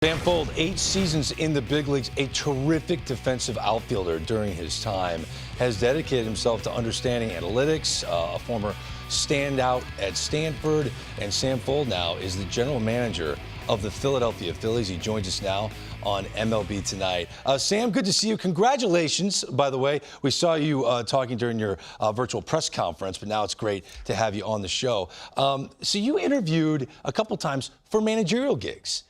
Sam Fuld, 8 seasons in the big leagues, a terrific defensive outfielder during his time, has dedicated himself to understanding analytics, a former standout at Stanford, and Sam Fuld now is the general manager of the Philadelphia Phillies. He joins us now on MLB Tonight. Sam, good to see you. Congratulations, by the way. We saw you talking during your virtual press conference, but now it's great to have you on the show. So you interviewed a couple times for managerial gigs.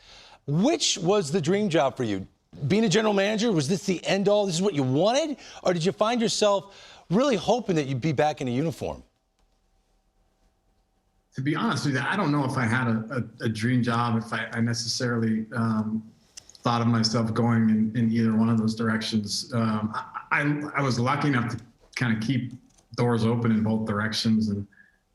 Which was the dream job for you? Being a general manager, was this the end all? This is what you wanted? Or did you find yourself really hoping that you'd be back in a uniform? To be honest with you, I don't know if I had a dream job, if I necessarily thought of myself going in either one of those directions. I was lucky enough to kind of keep doors open in both directions. And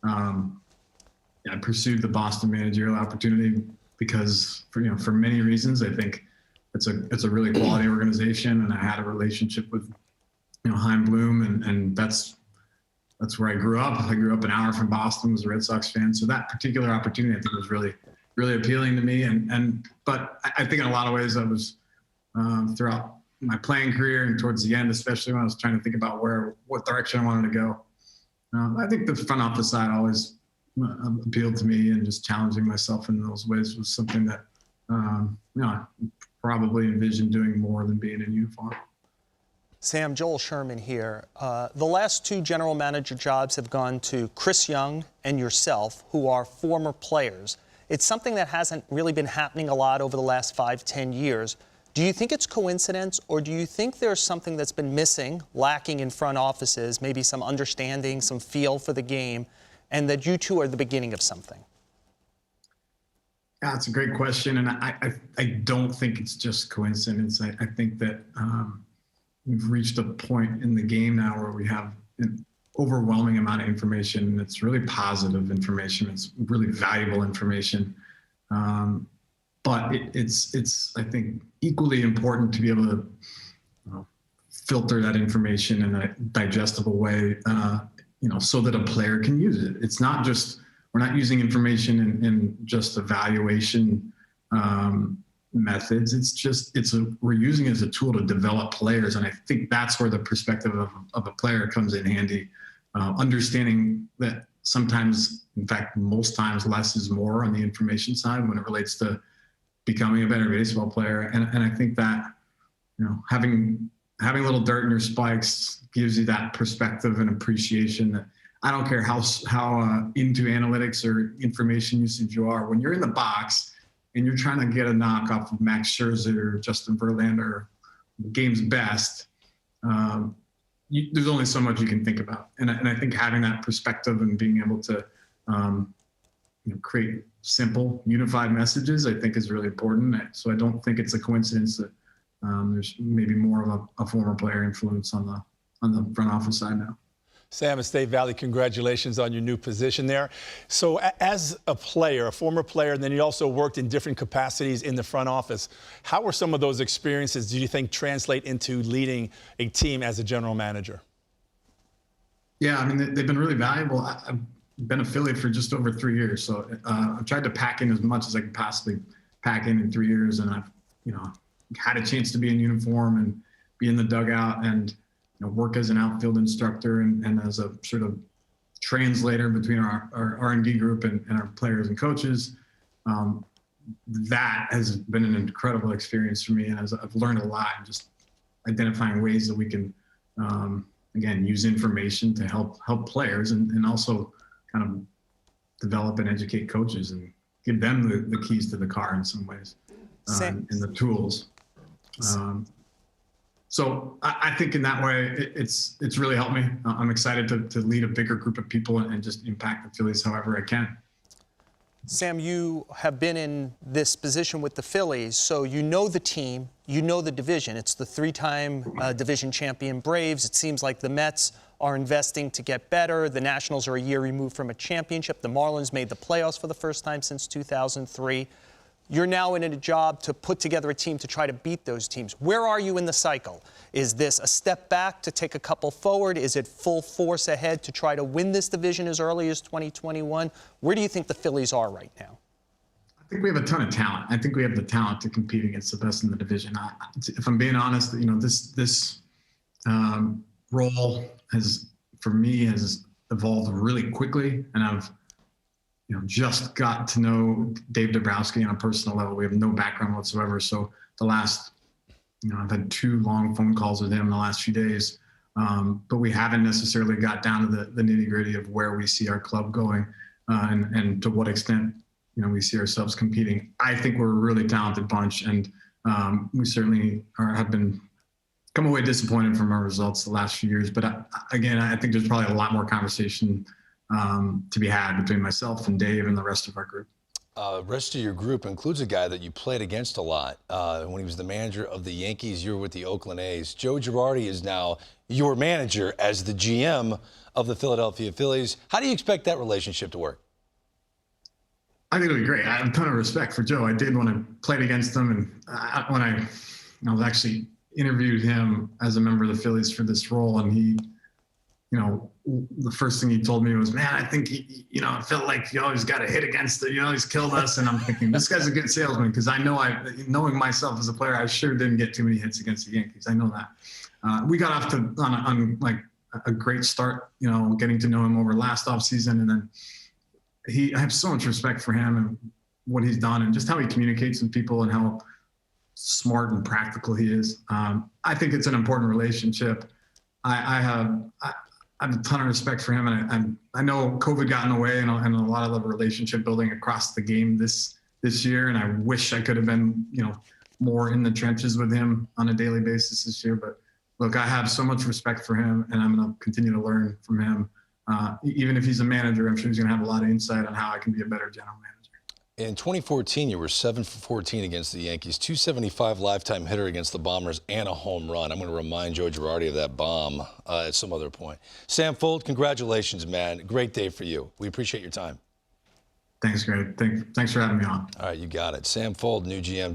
I pursued the Boston managerial opportunity because for many reasons. I think it's a really quality organization, and I had a relationship with Chaim Bloom, and that's where I grew up. I grew up an hour from Boston, was a Red Sox fan, so that particular opportunity I think was really appealing to me. But I think in a lot of ways I was throughout my playing career and towards the end, especially when I was trying to think about what direction I wanted to go. I think the front office side always appealed to me, and just challenging myself in those ways was something that I probably envisioned doing more than being in uniform. Sam, Joel Sherman here. The last 2 general manager jobs have gone to Chris Young and yourself, who are former players. It's something that hasn't really been happening a lot over the last 5-10 years. Do you think it's coincidence, or do you think there's something that's been missing, lacking in front offices, maybe some understanding, some feel for the game, and that you two are the beginning of something? Yeah, it's a great question, and I don't think it's just coincidence. I think that we've reached a point in the game now where we have an overwhelming amount of information, and it's really positive information. It's really valuable information, but it's I think equally important to be able to filter that information in a digestible way. So that a player can use it. It's not just, we're not using information in just evaluation methods. We're using it as a tool to develop players. And I think that's where the perspective of a player comes in handy. Understanding that sometimes, in fact, most times less is more on the information side when it relates to becoming a better baseball player. And I think that, having a little dirt in your spikes gives you that perspective and appreciation that I don't care how into analytics or information usage you are. When you're in the box and you're trying to get a knock off of Max Scherzer or Justin Verlander, game's best, there's only so much you can think about. And I think having that perspective and being able to create simple, unified messages, I think is really important. So I don't think it's a coincidence that there's maybe more of a former player influence on the front office side now. Sam, at State Valley, congratulations on your new position there. So as a player, a former player, and then you also worked in different capacities in the front office, how were some of those experiences, do you think, translate into leading a team as a general manager? Yeah, I mean, they've been really valuable. I've been a Philly for just over 3 years, so I've tried to pack in as much as I could possibly pack in 3 years, and I've, had a chance to be in uniform and be in the dugout and work as an outfield instructor and as a sort of translator between our R&D group and our players and coaches. That has been an incredible experience for me, and I've learned a lot, just identifying ways that we can, again, use information to help players and also kind of develop and educate coaches and give them the keys to the car in some ways, and the tools. So I think in that way, it's really helped me. I'm excited to lead a bigger group of people and just impact the Phillies however I can. Sam, you have been in this position with the Phillies, so you know the team, you know the division. It's the 3-time division champion Braves. It seems like the Mets are investing to get better. The Nationals are a year removed from a championship. The Marlins made the playoffs for the first time since 2003. You're now in a job to put together a team to try to beat those teams. Where are you in the cycle? Is this a step back to take a couple forward? Is it full force ahead to try to win this division as early as 2021? Where do you think the Phillies are right now? I think we have a ton of talent. I think we have the talent to compete against the best in the division. If I'm being honest, this role for me, has evolved really quickly, and I've just got to know Dave Dabrowski on a personal level. We have no background whatsoever. So the last, I've had 2 long phone calls with him in the last few days, but we haven't necessarily got down to the nitty gritty of where we see our club going and to what extent we see ourselves competing. I think we're a really talented bunch, and we certainly have come away disappointed from our results the last few years. But again, I think there's probably a lot more conversation to be had between myself and Dave and the rest of our group. Rest of your group includes a guy that you played against a lot when he was the manager of the Yankees. You were with the Oakland A's. Joe Girardi is now your manager as the GM of the Philadelphia Phillies. How do you expect that relationship to work? I think it'll be great. I have a ton of respect for Joe. I did when I played against him, and when I was actually interviewed him as a member of the Phillies for this role, and he, the first thing he told me was, "Man, I think it felt like you always got a hit against it. You always killed us." And I'm thinking, this guy's a good salesman, because I know knowing myself as a player, I sure didn't get too many hits against the Yankees. I know that. We got off to on like a great start, getting to know him over last offseason, and then I have so much respect for him and what he's done and just how he communicates with people and how smart and practical he is. I think it's an important relationship. I have a ton of respect for him, and I know COVID got in the way and a lot of the relationship building across the game this year. And I wish I could have been, more in the trenches with him on a daily basis this year. But look, I have so much respect for him, and I'm going to continue to learn from him. Even if he's a manager, I'm sure he's going to have a lot of insight on how I can be a better general manager. In 2014, you were 7 for 14 against the Yankees, 275 lifetime hitter against the Bombers, and a home run. I'm going to remind Joe Girardi of that bomb at some other point. Sam Fuld, congratulations, man. Great day for you. We appreciate your time. Thanks, Greg. Thanks for having me on. All right, you got it. Sam Fuld, new GM.